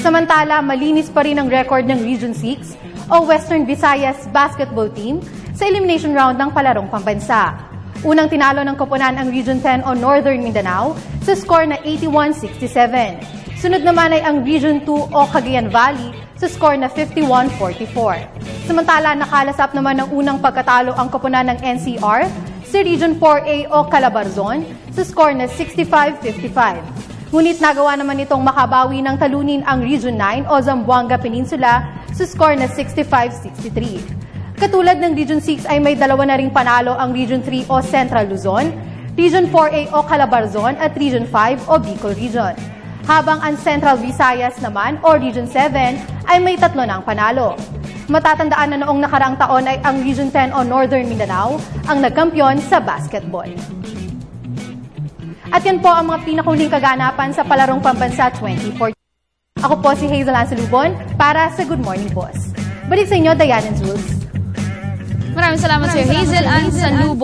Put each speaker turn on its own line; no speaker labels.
Samantala, malinis pa rin ang record ng Region 6 o Western Visayas basketball team sa elimination round ng palarong pambansa. Unang tinalo ng koponan ang Region 10 o Northern Mindanao sa score na 81-67. Sunod naman ay ang Region 2 o Cagayan Valley sa score na 51-44. Samantala, nakalasap naman ng unang pagkatalo ang koponan ng NCR sa Region 4A o Calabarzon sa score na 65-55. Ngunit nagawa naman itong makabawi ng talunin ang Region 9 o Zamboanga Peninsula sa score na 65-63. Katulad ng Region 6 ay may dalawa na ring panalo ang Region 3 o Central Luzon, Region 4A o Calabarzon at Region 5 o Bicol Region. Habang ang Central Visayas naman o Region 7 ay may 3 ng panalo. Matatandaan na noong nakaraang taon ay ang Region 10 o Northern Mindanao ang nagkampiyon sa basketball. At yan po ang mga pinakahuling kaganapan sa Palarong Pambansa 2014. Ako po si Hazel Ansalubon para sa Good Morning Boss. Balik sa inyo, Diane and Jules.
Maraming salamat, Sir Hazel Ansalubon.